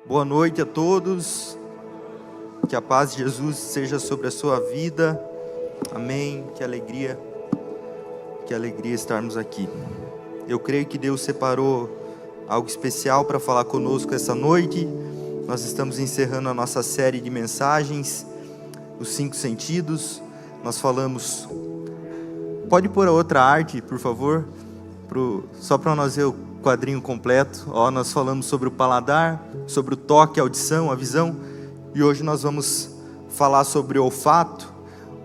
Boa noite a todos, que a paz de Jesus seja sobre a sua vida, amém, que alegria estarmos aqui. Eu creio que Deus separou algo especial para falar conosco essa noite. Nós estamos encerrando a nossa série de mensagens, os 5 sentidos. Nós falamos, pode pôr a outra arte, por favor, só para nós ver o quadrinho completo. Nós falamos sobre o paladar, sobre o toque, a audição, a visão, e hoje nós vamos falar sobre o olfato,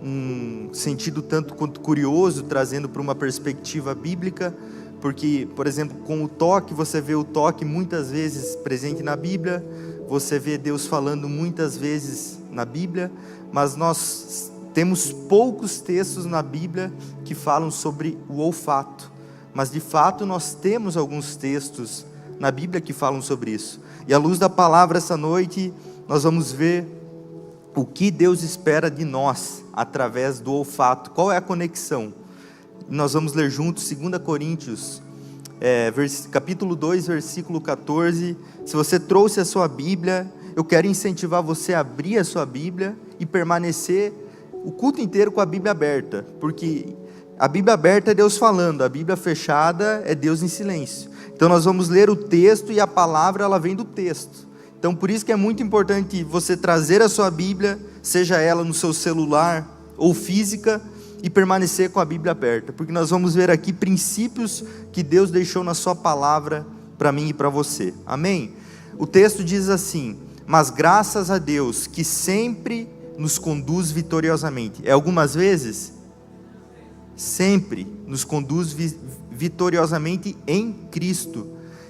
um sentido tanto quanto curioso, trazendo para uma perspectiva bíblica, porque, por exemplo, com o toque, você vê o toque muitas vezes presente na Bíblia, você vê Deus falando muitas vezes na Bíblia, mas nós temos poucos textos na Bíblia que falam sobre o olfato. Mas de fato nós temos alguns textos na Bíblia que falam sobre isso. E à luz da palavra essa noite, nós vamos ver o que Deus espera de nós através do olfato. Qual é a conexão? Nós vamos ler juntos 2 Coríntios, capítulo 2, versículo 14. Se você trouxe a sua Bíblia, eu quero incentivar você a abrir a sua Bíblia e permanecer o culto inteiro com a Bíblia aberta, porque a Bíblia aberta é Deus falando, a Bíblia fechada é Deus em silêncio. Então nós vamos ler o texto e a palavra ela vem do texto. Então por isso que é muito importante você trazer a sua Bíblia, seja ela no seu celular ou física, e permanecer com a Bíblia aberta, porque nós vamos ver aqui princípios que Deus deixou na sua palavra para mim e para você. Amém? O texto diz assim: mas graças a Deus que sempre nos conduz vitoriosamente. Algumas vezes? Sempre nos conduz vitoriosamente em Cristo,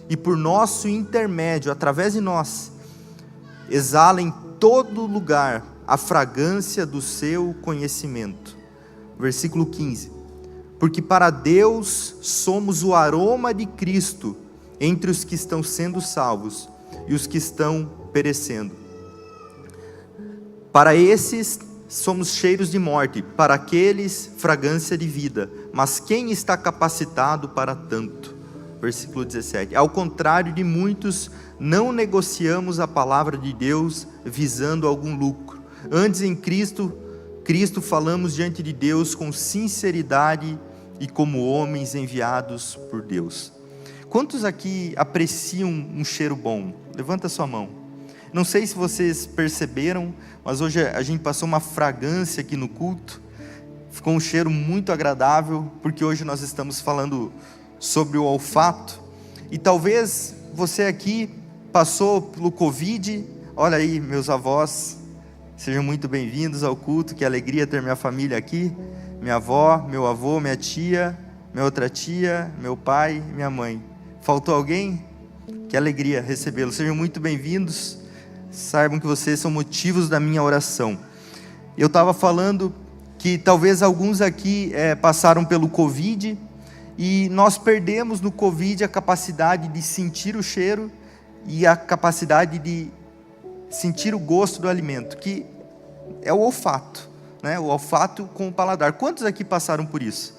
e por nosso intermédio, através de nós, exala em todo lugar a fragrância do seu conhecimento. Versículo 15: porque para Deus somos o aroma de Cristo entre os que estão sendo salvos e os que estão perecendo. Para esses somos cheiros de morte, para aqueles fragrância de vida, mas quem está capacitado para tanto? Versículo 17: ao contrário de muitos, não negociamos a palavra de Deus visando algum lucro. Antes em Cristo falamos diante de Deus com sinceridade e como homens enviados por Deus. Quantos aqui apreciam um cheiro bom? Levanta sua mão. Não sei se vocês perceberam, mas hoje a gente passou uma fragrância aqui no culto. Ficou um cheiro muito agradável, porque hoje nós estamos falando sobre o olfato. E talvez você aqui passou pelo Covid. Olha aí, meus avós, sejam muito bem-vindos ao culto. Que alegria ter minha família aqui. Minha avó, meu avô, minha tia, minha outra tia, meu pai, minha mãe. Faltou alguém? Que alegria recebê-los. Sejam muito bem-vindos. Saibam que vocês são motivos da minha oração. Eu estava falando que talvez alguns aqui passaram pelo Covid, e nós perdemos no Covid a capacidade de sentir o cheiro e a capacidade de sentir o gosto do alimento, que é o olfato, né? O olfato com o paladar. Quantos aqui passaram por isso?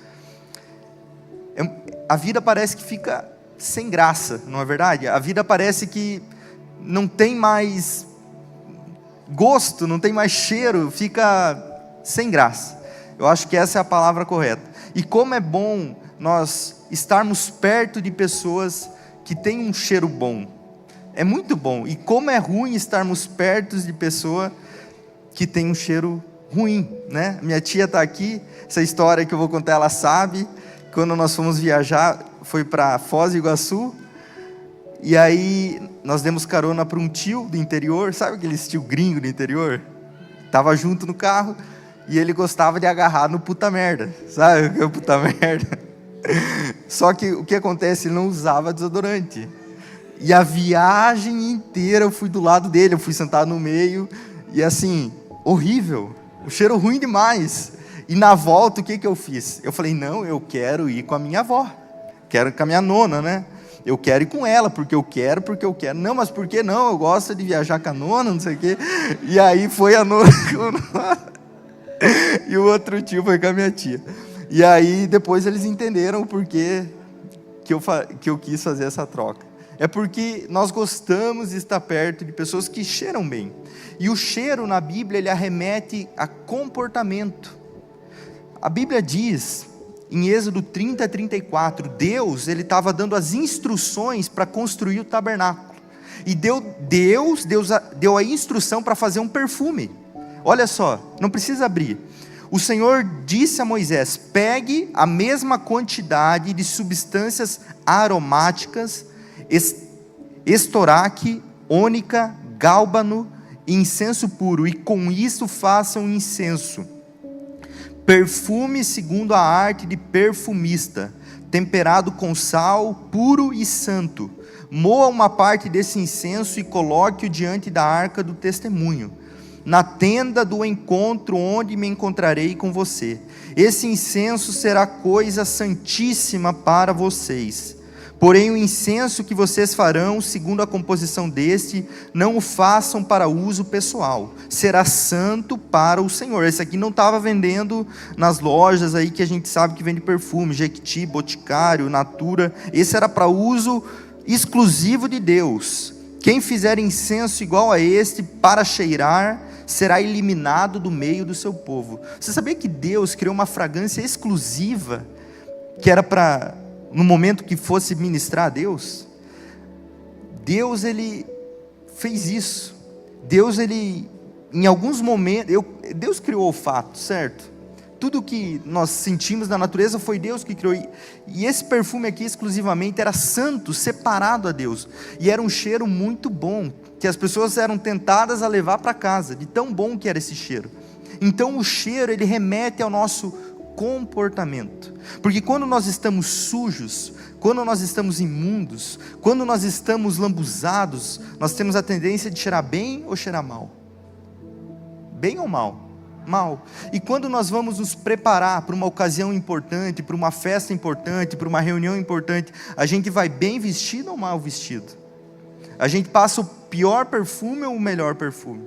A vida parece que fica sem graça, não é verdade? A vida parece que não tem mais gosto, não tem mais cheiro, fica sem graça. Eu acho que essa é a palavra correta. E como é bom nós estarmos perto de pessoas que têm um cheiro bom. É muito bom. E como é ruim estarmos perto de pessoa que tem um cheiro ruim, né? Minha tia está aqui, essa história que eu vou contar ela sabe. Quando nós fomos viajar, foi para Foz do Iguaçu, e aí nós demos carona para um tio do interior, sabe aquele tio gringo do interior? Tava junto no carro, e ele gostava de agarrar no puta merda, sabe o que é o puta merda? Só que o que acontece, ele não usava desodorante, e a viagem inteira eu fui do lado dele, eu fui sentado no meio, e assim, horrível, o cheiro ruim demais. E na volta o que eu fiz? Eu falei, não, eu quero ir com a minha avó, quero ir com a minha nona, né? Eu quero ir com ela, porque eu quero. Não, mas por que não? Eu gosto de viajar com a nona, não sei o quê. E aí foi a nona e o outro tio foi com a minha tia. E aí depois eles entenderam o porquê que eu quis fazer essa troca. é porque nós gostamos de estar perto de pessoas que cheiram bem. E o cheiro na Bíblia, ele arremete a comportamento. A Bíblia diz, em Êxodo 30, 34, Deus estava dando as instruções para construir o tabernáculo. E Deus deu a instrução para fazer um perfume. Olha só, não precisa abrir. O Senhor disse a Moisés: pegue a mesma quantidade de substâncias aromáticas, estoraque, ônica, gálbano e incenso puro, e com isso façam incenso. Perfume segundo a arte de perfumista, temperado com sal, puro e santo. Moa uma parte desse incenso e coloque-o diante da arca do testemunho, na tenda do encontro, onde me encontrarei com você. Esse incenso será coisa santíssima para vocês. Porém o incenso que vocês farão, segundo a composição deste, não o façam para uso pessoal. Será santo para o Senhor. Esse aqui não estava vendendo nas lojas aí que a gente sabe que vende perfume, Jequiti, Boticário, Natura. Esse era para uso exclusivo de Deus. Quem fizer incenso igual a este para cheirar, será eliminado do meio do seu povo. Você sabia que Deus criou uma fragrância exclusiva, que era para, no momento que fosse ministrar a Deus? Deus, ele fez isso. Deus, ele, em alguns momentos, Deus criou o olfato, certo? Tudo que nós sentimos na natureza foi Deus que criou. E esse perfume aqui exclusivamente era santo, separado a Deus. E era um cheiro muito bom, que as pessoas eram tentadas a levar para casa, de tão bom que era esse cheiro. Então o cheiro, ele remete ao nosso comportamento. Porque quando nós estamos sujos, quando nós estamos imundos, quando nós estamos lambuzados, nós temos a tendência de cheirar bem ou cheirar mal. Bem ou mal? Mal. E quando nós vamos nos preparar para uma ocasião importante, para uma festa importante, para uma reunião importante, a gente vai bem vestido ou mal vestido? A gente passa o pior perfume ou o melhor perfume?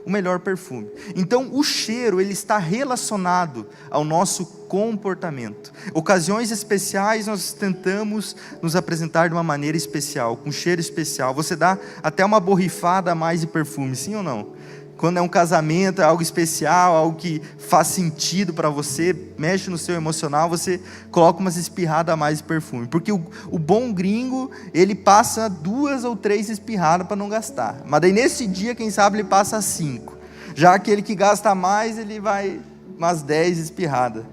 O melhor perfume. Então o cheiro, ele está relacionado ao nosso comportamento. Ocasiões especiais nós tentamos nos apresentar de uma maneira especial, com cheiro especial. Você dá até uma borrifada a mais de perfume, sim ou não? Quando é um casamento, é algo especial, algo que faz sentido para você, mexe no seu emocional, você coloca umas espirradas a mais de perfume. Porque o bom gringo, ele passa 2 ou 3 espirradas para não gastar. Mas daí nesse dia, quem sabe, ele passa 5. Já aquele que gasta mais, ele vai umas 10 espirradas.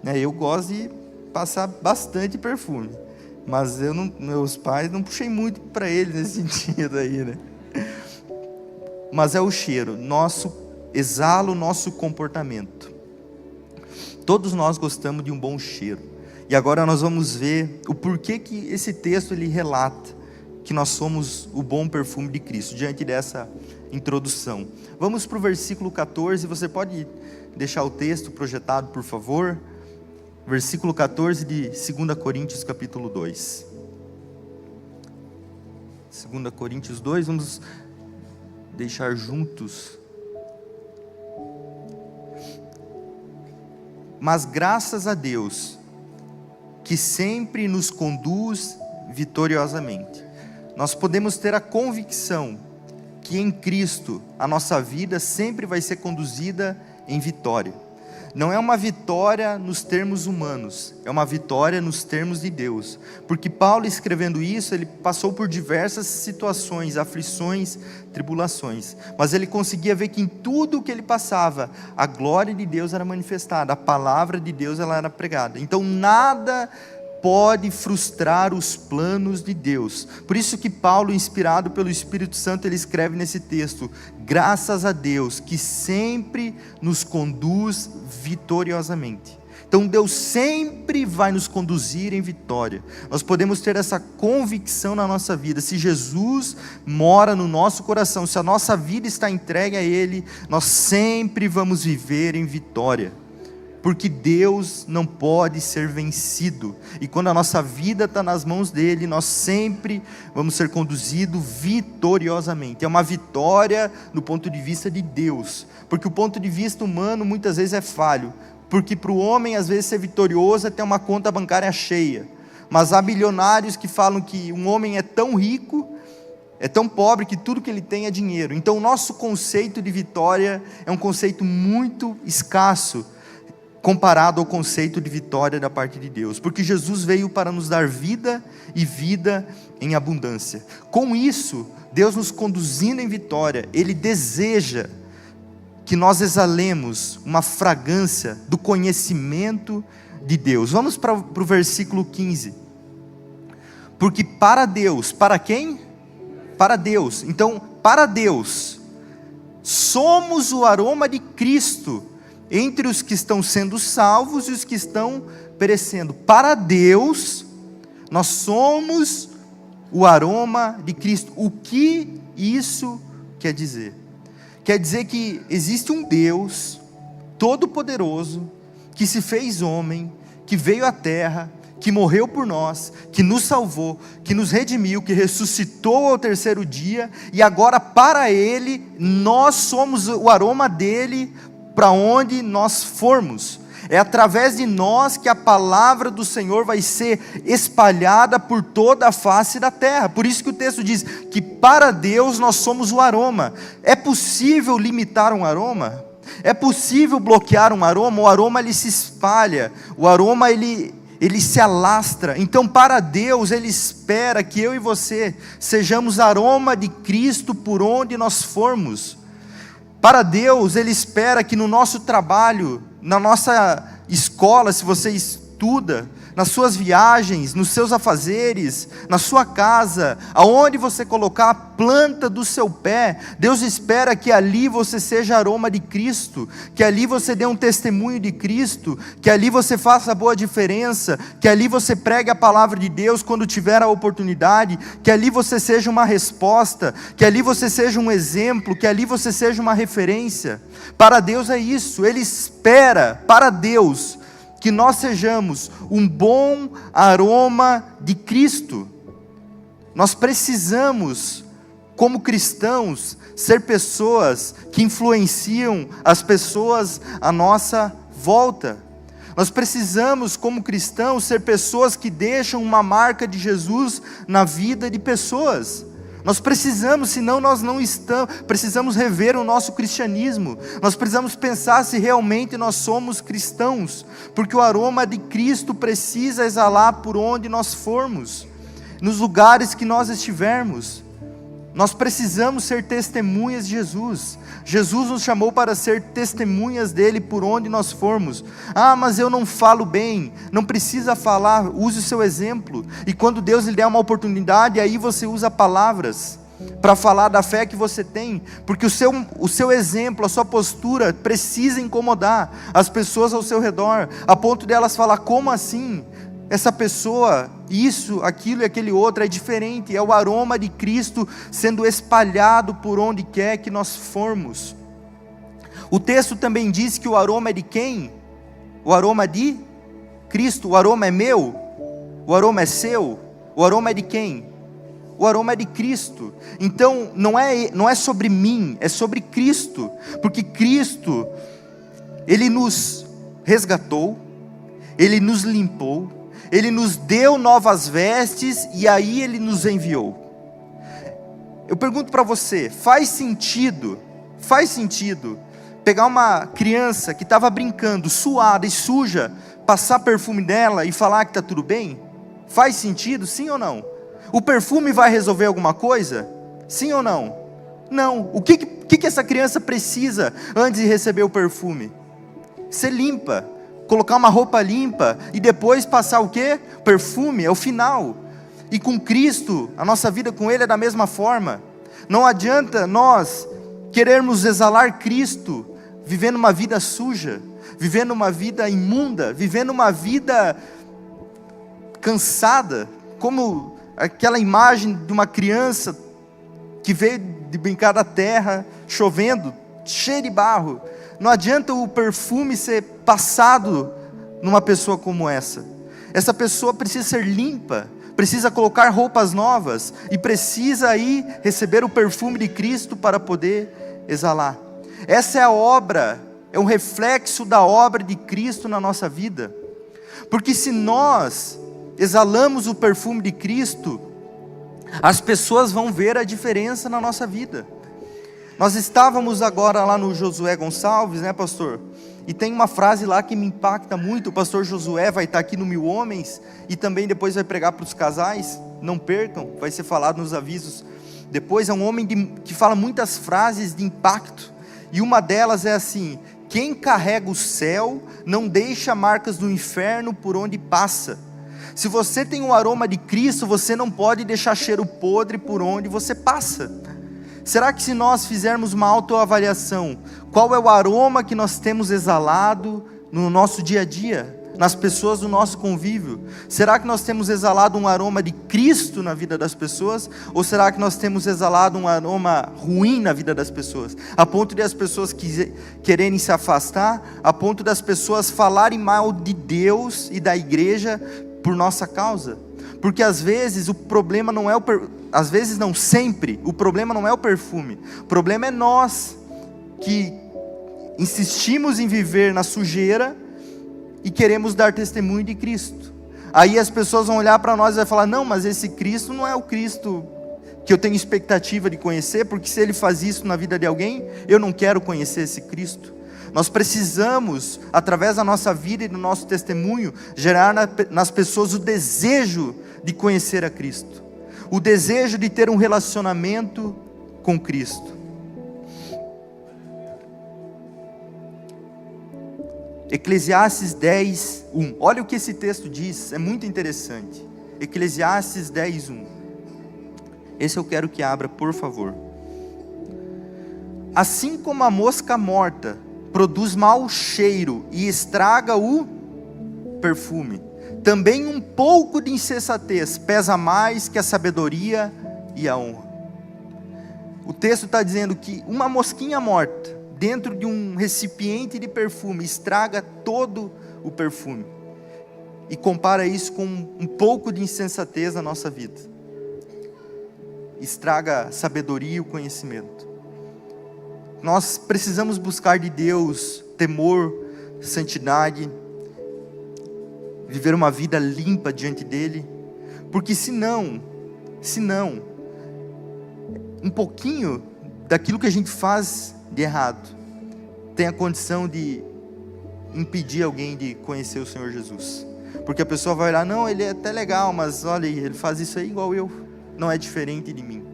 Eu gosto de passar bastante perfume. Mas meus pais não puxei muito para eles nesse sentido aí, né? Mas é o cheiro, exala o nosso comportamento. Todos nós gostamos de um bom cheiro. E agora nós vamos ver o porquê que esse texto ele relata que nós somos o bom perfume de Cristo, diante dessa introdução. Vamos para o versículo 14, você pode deixar o texto projetado, por favor? Versículo 14 de 2 Coríntios capítulo 2. 2 Coríntios 2, vamos deixar juntos. Mas graças a Deus, que sempre nos conduz vitoriosamente. Nós podemos ter a convicção que em Cristo a nossa vida sempre vai ser conduzida em vitória. Não é uma vitória nos termos humanos, é uma vitória nos termos de Deus. Porque Paulo, escrevendo isso, ele passou por diversas situações, aflições, tribulações. Mas ele conseguia ver que em tudo o que ele passava, a glória de Deus era manifestada, a palavra de Deus ela era pregada. Então nada pode frustrar os planos de Deus. Por isso que Paulo, inspirado pelo Espírito Santo, ele escreve nesse texto: graças a Deus que sempre nos conduz vitoriosamente. Então Deus sempre vai nos conduzir em vitória. Nós podemos ter essa convicção na nossa vida. Se Jesus mora no nosso coração, se a nossa vida está entregue a Ele, nós sempre vamos viver em vitória. Porque Deus não pode ser vencido. E quando a nossa vida está nas mãos dEle, nós sempre vamos ser conduzidos vitoriosamente. É uma vitória no ponto de vista de Deus. Porque o ponto de vista humano muitas vezes é falho. Porque para o homem, às vezes, ser vitorioso é ter uma conta bancária cheia. mas há bilionários que falam que um homem é tão rico, é tão pobre, que tudo que ele tem é dinheiro. Então o nosso conceito de vitória é um conceito muito escasso, comparado ao conceito de vitória da parte de Deus, porque Jesus veio para nos dar vida e vida em abundância. Com isso, Deus nos conduzindo em vitória, Ele deseja que nós exalemos uma fragrância do conhecimento de Deus. Vamos para o versículo 15. Porque para Deus, para quem? Para Deus. Então, para Deus, somos o aroma de Cristo entre os que estão sendo salvos e os que estão perecendo. Para Deus, nós somos o aroma de Cristo. O que isso quer dizer? Quer dizer que existe um Deus todo-poderoso, que se fez homem, que veio à terra, que morreu por nós, que nos salvou, que nos redimiu, que ressuscitou ao terceiro dia, e agora para Ele, nós somos o aroma dEle, para onde nós formos. É através de nós que a palavra do Senhor vai ser espalhada por toda a face da terra. Por isso que o texto diz que para Deus nós somos o aroma. É possível limitar um aroma? É possível bloquear um aroma? O aroma ele se espalha, o aroma ele se alastra. Então para Deus Ele espera que eu e você sejamos aroma de Cristo por onde nós formos. Para Deus Ele espera que no nosso trabalho, na nossa escola, se você estuda, nas suas viagens, nos seus afazeres, na sua casa, aonde você colocar a planta do seu pé, Deus espera que ali você seja aroma de Cristo, que ali você dê um testemunho de Cristo, que ali você faça boa diferença, que ali você pregue a palavra de Deus quando tiver a oportunidade, que ali você seja uma resposta, que ali você seja um exemplo, que ali você seja uma referência. Para Deus é isso, Ele espera, para Deus, que nós sejamos um bom aroma de Cristo. Nós precisamos, como cristãos, ser pessoas que influenciam as pessoas à nossa volta. Nós precisamos, como cristãos, ser pessoas que deixam uma marca de Jesus na vida de pessoas. Nós precisamos, senão nós não estamos, precisamos rever o nosso cristianismo, nós precisamos pensar se realmente nós somos cristãos, porque o aroma de Cristo precisa exalar por onde nós formos, nos lugares que nós estivermos. Nós precisamos ser testemunhas de Jesus. Jesus nos chamou para ser testemunhas dele por onde nós formos. Ah, mas eu não falo bem. Não precisa falar, use o seu exemplo. E quando Deus lhe der uma oportunidade, aí você usa palavras para falar da fé que você tem, porque o seu exemplo, a sua postura precisa incomodar as pessoas ao seu redor, a ponto delas falar: como assim? Essa pessoa, isso, aquilo e aquele outro é diferente. É o aroma de Cristo sendo espalhado por onde quer que nós formos. O texto também diz que o aroma é de quem? O aroma é de Cristo. O aroma é meu? O aroma é seu? O aroma é de quem? O aroma é de Cristo. Então não é sobre mim, é sobre Cristo, porque Cristo, Ele nos resgatou, Ele nos limpou, Ele nos deu novas vestes e aí Ele nos enviou. Eu pergunto para você, faz sentido pegar uma criança que estava brincando, suada e suja, passar perfume nela e falar que está tudo bem? Faz sentido, sim ou não? O perfume vai resolver alguma coisa? Sim ou não? Não. O que essa criança precisa antes de receber o perfume? Ser limpa, colocar uma roupa limpa e depois passar o quê? Perfume, é o final. E com Cristo, a nossa vida com Ele é da mesma forma. Não adianta nós querermos exalar Cristo vivendo uma vida suja, vivendo uma vida imunda, vivendo uma vida cansada, como aquela imagem de uma criança que veio de brincar da terra, chovendo, cheio de barro. Não adianta o perfume ser passado numa pessoa como essa. Essa pessoa precisa ser limpa, precisa colocar roupas novas e precisa aí receber o perfume de Cristo para poder exalar. Essa é a obra, é um reflexo da obra de Cristo na nossa vida. Porque se nós exalamos o perfume de Cristo, as pessoas vão ver a diferença na nossa vida. Nós estávamos agora lá no Josué Gonçalves, né, pastor? E tem uma frase lá que me impacta muito. O pastor Josué vai estar aqui no 1000 Homens e também depois vai pregar para os casais. Não percam, vai ser falado nos avisos. Depois é um homem que fala muitas frases de impacto. E uma delas é assim: quem carrega o céu não deixa marcas do inferno por onde passa. Se você tem o aroma de Cristo, você não pode deixar cheiro podre por onde você passa. Será que se nós fizermos uma autoavaliação, qual é o aroma que nós temos exalado no nosso dia a dia, nas pessoas do nosso convívio? Será que nós temos exalado um aroma de Cristo na vida das pessoas? Ou será que nós temos exalado um aroma ruim na vida das pessoas? A ponto de as pessoas quererem se afastar, a ponto das pessoas falarem mal de Deus e da igreja por nossa causa? Porque às vezes o problema não é às vezes não sempre, o problema não é o perfume. O problema é nós que insistimos em viver na sujeira e queremos dar testemunho de Cristo. Aí as pessoas vão olhar para nós e vão falar: não, mas esse Cristo não é o Cristo que eu tenho expectativa de conhecer, porque se ele faz isso na vida de alguém, eu não quero conhecer esse Cristo. Nós precisamos, através da nossa vida e do nosso testemunho, gerar nas pessoas o desejo de conhecer a Cristo, o desejo de ter um relacionamento com Cristo. Eclesiastes 10, 1. Olha o que esse texto diz, é muito interessante. Eclesiastes 10, 1. Esse eu quero que abra, por favor. Assim como a mosca morta produz mau cheiro e estraga o perfume, também um pouco de insensatez pesa mais que a sabedoria e a honra. O texto está dizendo que uma mosquinha morta dentro de um recipiente de perfume estraga todo o perfume, e compara isso com um pouco de insensatez na nossa vida. Estraga a sabedoria e o conhecimento. Nós precisamos buscar de Deus temor, santidade, viver uma vida limpa diante dEle, porque senão, um pouquinho daquilo que a gente faz de errado tem a condição de impedir alguém de conhecer o Senhor Jesus, porque a pessoa vai olhar: não, ele é até legal, mas olha aí, ele faz isso aí igual eu, não é diferente de mim.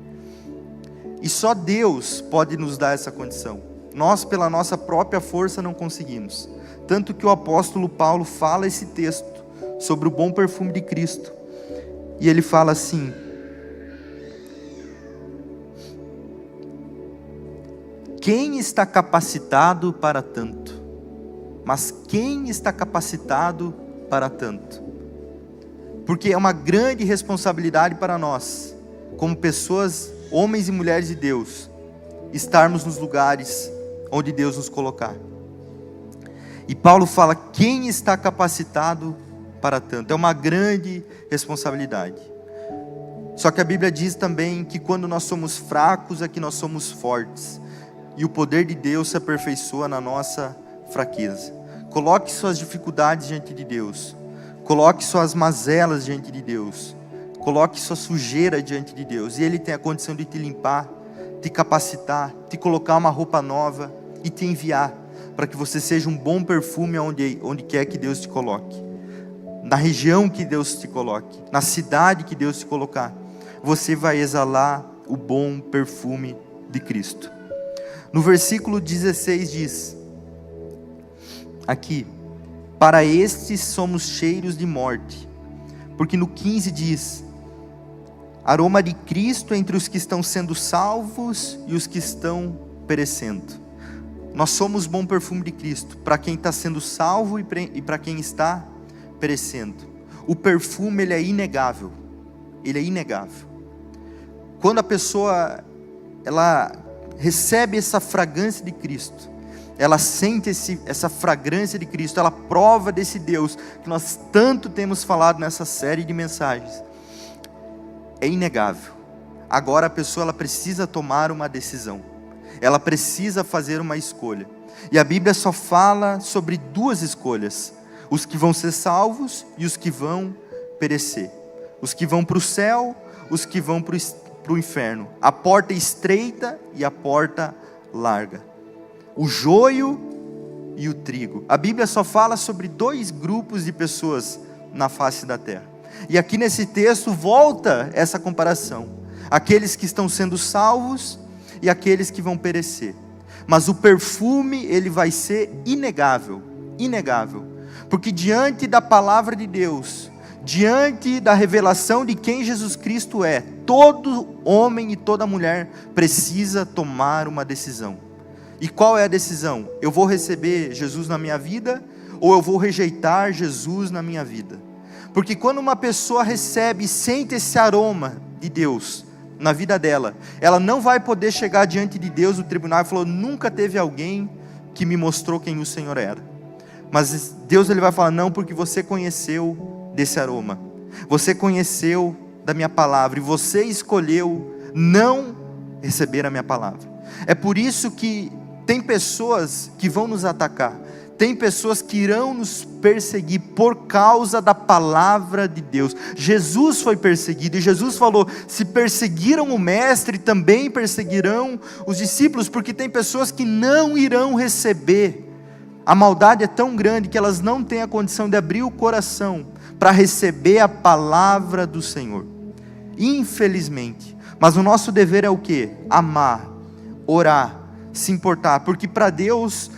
E só Deus pode nos dar essa condição. Nós, pela nossa própria força, não conseguimos. Tanto que o apóstolo Paulo fala esse texto sobre o bom perfume de Cristo. E ele fala assim: quem está capacitado para tanto? Mas quem está capacitado para tanto? Porque é uma grande responsabilidade para nós, como pessoas, homens e mulheres de Deus, estarmos nos lugares onde Deus nos colocar. E Paulo fala: quem está capacitado para tanto? É uma grande responsabilidade. Só que a Bíblia diz também que quando nós somos fracos é que nós somos fortes, e o poder de Deus se aperfeiçoa na nossa fraqueza. Coloque suas dificuldades diante de Deus, coloque suas mazelas diante de Deus, coloque sua sujeira diante de Deus, e Ele tem a condição de te limpar, te capacitar, te colocar uma roupa nova e te enviar, para que você seja um bom perfume onde quer que Deus te coloque, na região que Deus te coloque, na cidade que Deus te colocar, você vai exalar o bom perfume de Cristo. No versículo 16 diz, aqui: para estes somos cheiros de morte. Porque no 15 diz: aroma de Cristo entre os que estão sendo salvos e os que estão perecendo. Nós somos bom perfume de Cristo para quem está sendo salvo e para quem está perecendo. O perfume, ele é inegável. Ele é inegável. Quando a pessoa ela recebe essa fragrância de Cristo, ela sente essa fragrância de Cristo, ela prova desse Deus que nós tanto temos falado nessa série de mensagens, é inegável. Agora a pessoa ela precisa tomar uma decisão, ela precisa fazer uma escolha, e a Bíblia só fala sobre duas escolhas: os que vão ser salvos e os que vão perecer. Os que vão para o céu, os que vão para o inferno. A porta estreita e a porta larga. O joio e o trigo. A Bíblia só fala sobre 2 grupos de pessoas na face da terra. E aqui nesse texto volta essa comparação. Aqueles que estão sendo salvos e aqueles que vão perecer. Mas o perfume, ele vai ser inegável. Inegável. Porque diante da palavra de Deus, diante da revelação de quem Jesus Cristo é, todo homem e toda mulher precisa tomar uma decisão. E qual é a decisão? Eu vou receber Jesus na minha vida ou eu vou rejeitar Jesus na minha vida? Porque quando uma pessoa recebe e sente esse aroma de Deus na vida dela, ela não vai poder chegar diante de Deus no tribunal e falar: nunca teve alguém que me mostrou quem o Senhor era. Mas Deus, ele vai falar: não, porque você conheceu desse aroma, você conheceu da minha palavra e você escolheu não receber a minha palavra. É por isso que tem pessoas que vão nos atacar, tem pessoas que irão nos perseguir por causa da palavra de Deus. Jesus foi perseguido e Jesus falou: se perseguiram o mestre, também perseguirão os discípulos, porque tem pessoas que não irão receber. A maldade é tão grande que elas não têm a condição de abrir o coração para receber a palavra do Senhor, infelizmente. Mas o nosso dever é o quê? Amar, orar, se importar, porque para Deus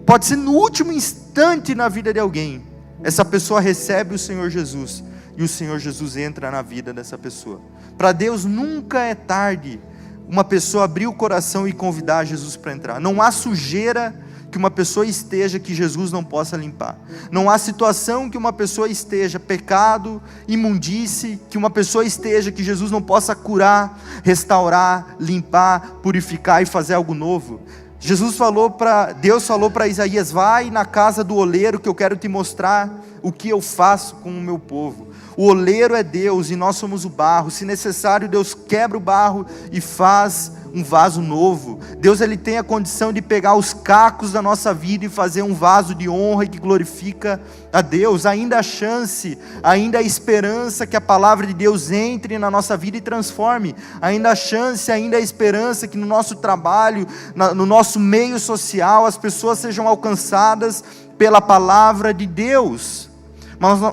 pode ser no último instante na vida de alguém, essa pessoa recebe o Senhor Jesus e o Senhor Jesus entra na vida dessa pessoa. Para Deus nunca é tarde uma pessoa abrir o coração e convidar Jesus para entrar. Não há sujeira que uma pessoa esteja que Jesus não possa limpar. Não há situação que uma pessoa esteja, pecado, imundície, que uma pessoa esteja que Jesus não possa curar, restaurar, limpar, purificar e fazer algo novo. Deus falou para Isaías: vai na casa do oleiro que eu quero te mostrar o que eu faço com o meu povo. O oleiro é Deus e nós somos o barro. Se necessário, Deus quebra o barro e faz um vaso novo. Deus, ele tem a condição de pegar os cacos da nossa vida e fazer um vaso de honra e que glorifica a Deus. Ainda há chance, ainda há esperança que a palavra de Deus entre na nossa vida e transforme. Ainda há chance, ainda há esperança que no nosso trabalho, no nosso meio social, as pessoas sejam alcançadas pela palavra de Deus.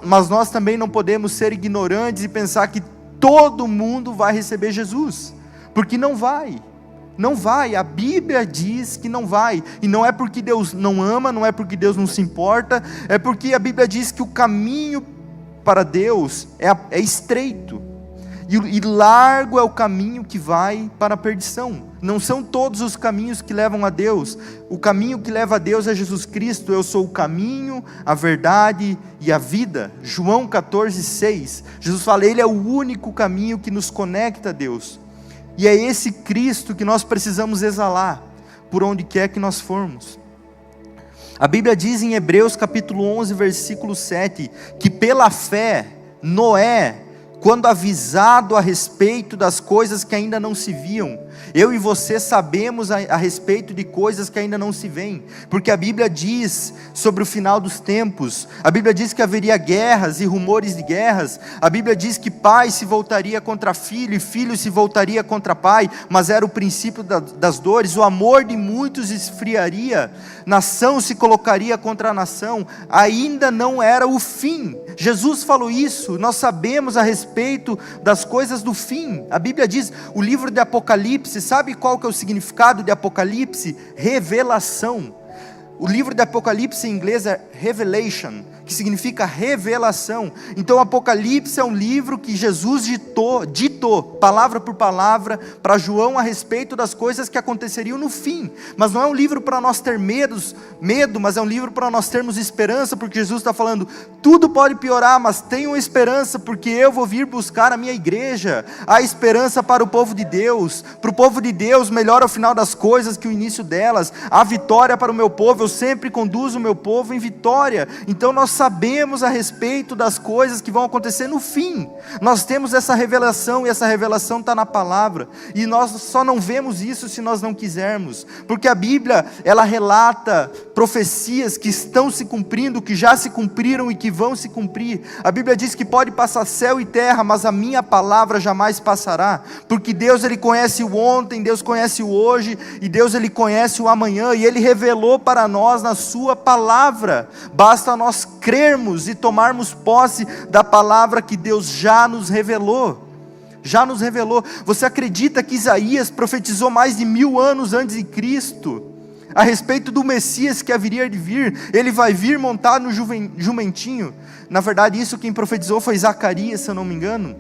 Mas nós também não podemos ser ignorantes e pensar que todo mundo vai receber Jesus, porque não vai. Não vai, a Bíblia diz que não vai, e não é porque Deus não ama, não é porque Deus não se importa, é porque a Bíblia diz que o caminho para Deus é estreito, e largo é o caminho que vai para a perdição. Não são todos os caminhos que levam a Deus. O caminho que leva a Deus é Jesus Cristo. Eu sou o caminho, a verdade e a vida. João 14,6. Jesus fala: Ele é o único caminho que nos conecta a Deus. E é esse Cristo que nós precisamos exalar por onde quer que nós formos. A Bíblia diz em Hebreus capítulo 11, versículo 7, que pela fé, Noé, quando avisado a respeito das coisas que ainda não se viam, eu e você sabemos a respeito de coisas que ainda não se veem, porque a Bíblia diz sobre o final dos tempos, a Bíblia diz que haveria guerras e rumores de guerras, a Bíblia diz que pai se voltaria contra filho e filho se voltaria contra pai, mas era o princípio das dores, o amor de muitos esfriaria, nação se colocaria contra a nação, ainda não era o fim. Jesus falou isso, nós sabemos a respeito das coisas do fim. A Bíblia diz, o livro de Apocalipse, sabe qual que é o significado de Apocalipse? Revelação. O livro de Apocalipse em inglês é Revelation, que significa revelação. Então Apocalipse é um livro que Jesus ditou, palavra por palavra, para João a respeito das coisas que aconteceriam no fim. Mas não é um livro para nós ter medo, mas é um livro para nós termos esperança, porque Jesus está falando, tudo pode piorar, mas tenham esperança, porque eu vou vir buscar a minha igreja. Há esperança para o povo de Deus. Para o povo de Deus, melhor é o final das coisas que o início delas. Há vitória para o meu povo, eu sempre conduzo o meu povo em vitória. Então nós sabemos a respeito das coisas que vão acontecer no fim. Nós temos essa revelação, e essa revelação está na palavra, e nós só não vemos isso se nós não quisermos, porque a Bíblia, ela relata profecias que estão se cumprindo, que já se cumpriram e que vão se cumprir. A Bíblia diz que pode passar céu e terra, mas a minha palavra jamais passará, porque Deus, Ele conhece o ontem, Deus conhece o hoje, e Deus, Ele conhece o amanhã, e Ele revelou para nós na sua palavra. Basta nós crermos e tomarmos posse da palavra que Deus já nos revelou. Já nos revelou. Você acredita que Isaías profetizou mais de 1000 anos antes de Cristo a respeito do Messias que haveria de vir? Ele vai vir montado no jumentinho. Na verdade, isso quem profetizou foi Zacarias, se eu não me engano,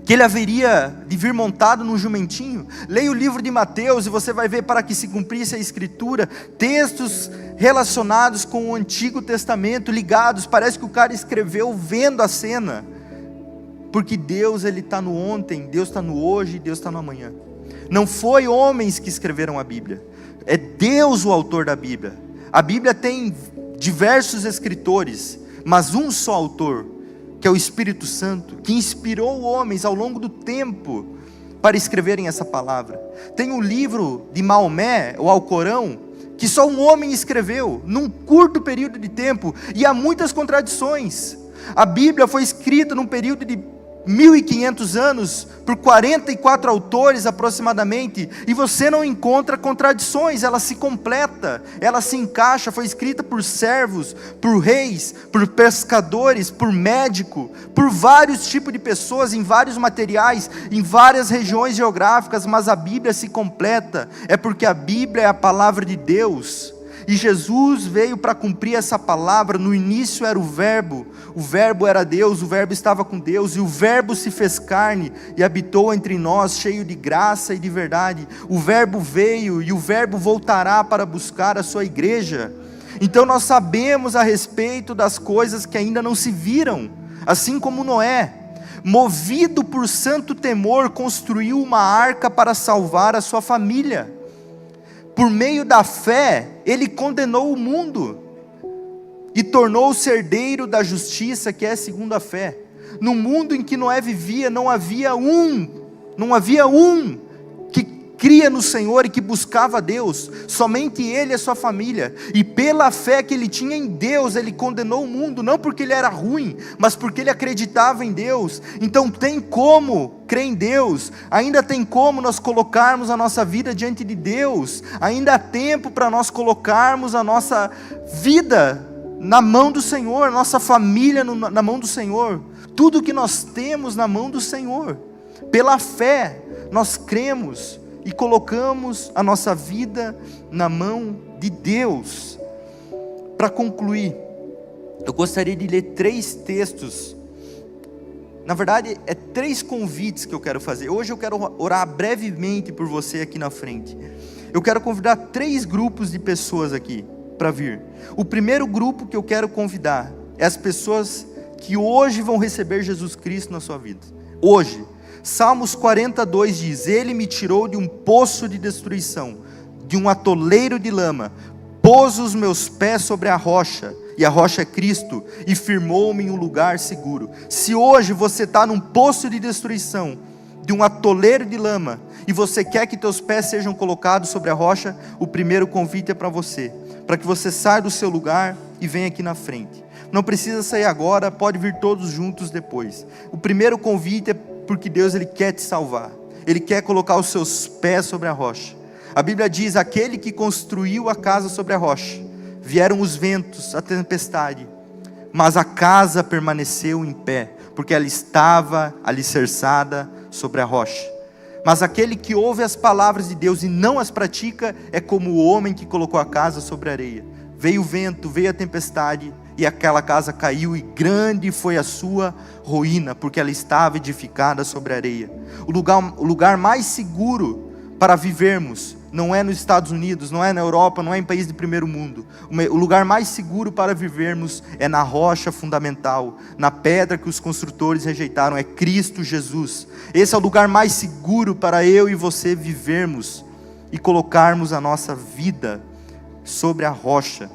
que ele haveria de vir montado num jumentinho. Leia o livro de Mateus e você vai ver, para que se cumprisse a escritura, textos relacionados com o Antigo Testamento, ligados. Parece que o cara escreveu vendo a cena, porque Deus, Ele está no ontem, Deus está no hoje, Deus está no amanhã. Não foi homens que escreveram a Bíblia, é Deus o autor da Bíblia. A Bíblia tem diversos escritores, mas um só autor, que é o Espírito Santo, que inspirou homens ao longo do tempo para escreverem essa palavra. Tem um livro de Maomé, o Alcorão, que só um homem escreveu, num curto período de tempo, e há muitas contradições. A Bíblia foi escrita num período de 1500 anos, por 44 autores aproximadamente, e você não encontra contradições, ela se completa, ela se encaixa. Foi escrita por servos, por reis, por pescadores, por médico, por vários tipos de pessoas, em vários materiais, em várias regiões geográficas, mas a Bíblia se completa, é porque a Bíblia é a palavra de Deus, e Jesus veio para cumprir essa palavra. No início era o Verbo era Deus, o Verbo estava com Deus, e o Verbo se fez carne e habitou entre nós, cheio de graça e de verdade. O Verbo veio, e o Verbo voltará para buscar a sua igreja. Então nós sabemos a respeito das coisas que ainda não se viram, assim como Noé, movido por santo temor, construiu uma arca para salvar a sua família. Por meio da fé, ele condenou o mundo e tornou-se herdeiro da justiça, que é segundo a fé. No mundo em que Noé vivia, não havia um que cria no Senhor e que buscava Deus, somente ele e a sua família. E pela fé que ele tinha em Deus, ele condenou o mundo, não porque ele era ruim, mas porque ele acreditava em Deus. Então tem como crer em Deus, ainda tem como nós colocarmos a nossa vida diante de Deus, ainda há tempo para nós colocarmos a nossa vida na mão do Senhor, nossa família na mão do Senhor, tudo que nós temos na mão do Senhor. Pela fé nós cremos e colocamos a nossa vida na mão de Deus. Para concluir, eu gostaria de ler 3 textos. Na verdade, 3 convites que eu quero fazer. Hoje eu quero orar brevemente por você aqui na frente. Eu quero convidar 3 grupos de pessoas aqui para vir. O primeiro grupo que eu quero convidar é as pessoas que hoje vão receber Jesus Cristo na sua vida. Hoje. Salmos 42 diz: Ele me tirou de um poço de destruição, de um atoleiro de lama, pôs os meus pés sobre a rocha, e a rocha é Cristo, e firmou-me em um lugar seguro. Se hoje você está num poço de destruição, de um atoleiro de lama, e você quer que teus pés sejam colocados sobre a rocha, o primeiro convite é para você, para que você saia do seu lugar e venha aqui na frente. Não precisa sair agora, pode vir todos juntos depois. O primeiro convite é porque Deus, Ele quer te salvar, Ele quer colocar os seus pés sobre a rocha. A Bíblia diz: aquele que construiu a casa sobre a rocha, vieram os ventos, a tempestade, mas a casa permaneceu em pé, porque ela estava alicerçada sobre a rocha. Mas aquele que ouve as palavras de Deus e não as pratica, é como o homem que colocou a casa sobre a areia. Veio o vento, veio a tempestade, e aquela casa caiu, e grande foi a sua ruína, porque ela estava edificada sobre a areia. O lugar mais seguro para vivermos não é nos Estados Unidos, não é na Europa, não é em países de primeiro mundo. O lugar mais seguro para vivermos é na rocha fundamental, na pedra que os construtores rejeitaram, é Cristo Jesus. Esse é o lugar mais seguro para eu e você vivermos e colocarmos a nossa vida sobre a rocha,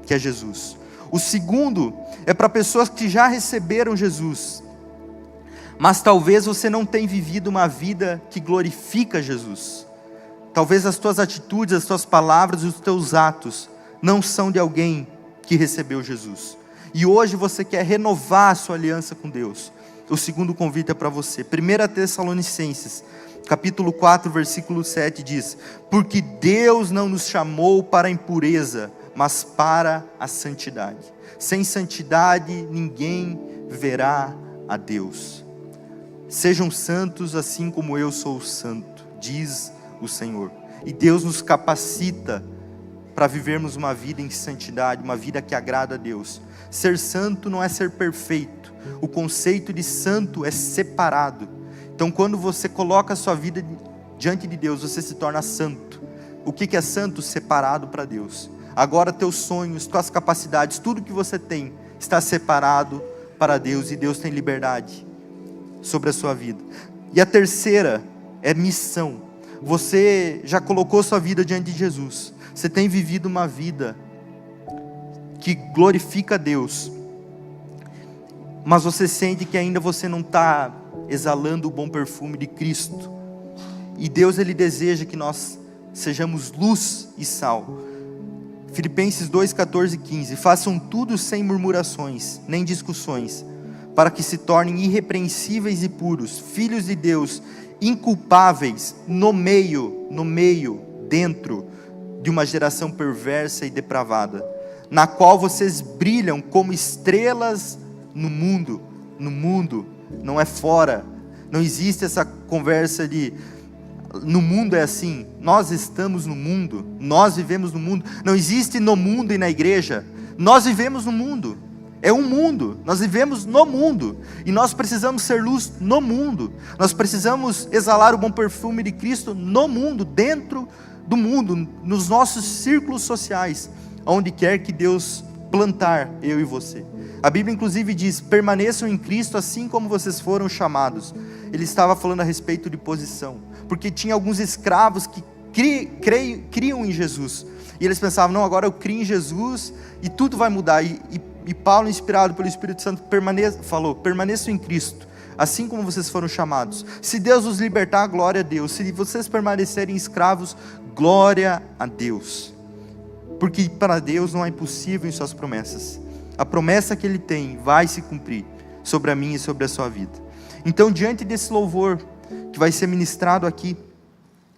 que é Jesus. O segundo é para pessoas que já receberam Jesus, mas talvez você não tenha vivido uma vida que glorifica Jesus. Talvez as tuas atitudes, as tuas palavras, os teus atos não são de alguém que recebeu Jesus. E hoje você quer renovar a sua aliança com Deus. O segundo convite é para você. 1 Tessalonicenses, capítulo 4, versículo 7 diz: porque Deus não nos chamou para a impureza, mas para a santidade. Sem santidade ninguém verá a Deus. Sejam santos assim como eu sou santo, diz o Senhor. E Deus nos capacita para vivermos uma vida em santidade, uma vida que agrada a Deus. Ser santo não é ser perfeito. O conceito de santo é separado. Então quando você coloca a sua vida diante de Deus, você se torna santo. O que é santo? Separado para Deus. Agora teus sonhos, tuas capacidades, tudo que você tem está separado para Deus, e Deus tem liberdade sobre a sua vida. E a terceira é missão. Você já colocou sua vida diante de Jesus. Você tem vivido uma vida que glorifica a Deus, mas você sente que ainda você não está exalando o bom perfume de Cristo. E Deus, Ele deseja que nós sejamos luz e sal. Filipenses 2, 14 e 15. Façam tudo sem murmurações, nem discussões, para que se tornem irrepreensíveis e puros, filhos de Deus, inculpáveis dentro de uma geração perversa e depravada, na qual vocês brilham como estrelas no mundo, não é fora. Não existe essa conversa de no mundo é assim. Nós estamos no mundo, nós vivemos no mundo. Não existe no mundo e na igreja. Nós vivemos no mundo. É um mundo, nós vivemos no mundo, e nós precisamos ser luz no mundo. Nós precisamos exalar o bom perfume de Cristo no mundo, dentro do mundo, nos nossos círculos sociais, onde quer que Deus plantar eu e você. A Bíblia inclusive diz: permaneçam em Cristo assim como vocês foram chamados. Ele estava falando a respeito de posição, porque tinha alguns escravos que criam em Jesus, e eles pensavam: não, agora eu crio em Jesus e tudo vai mudar. E Paulo, inspirado pelo Espírito Santo, falou: permaneçam em Cristo, assim como vocês foram chamados. Se Deus os libertar, glória a Deus. Se vocês permanecerem escravos, glória a Deus. Porque para Deus não é impossível em suas promessas. A promessa que Ele tem vai se cumprir sobre a minha e sobre a sua vida. Então, diante desse louvor que vai ser ministrado aqui,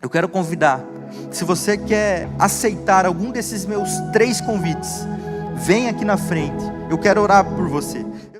eu quero convidar, se você quer aceitar algum desses meus 3 convites, vem aqui na frente. Eu quero orar por você.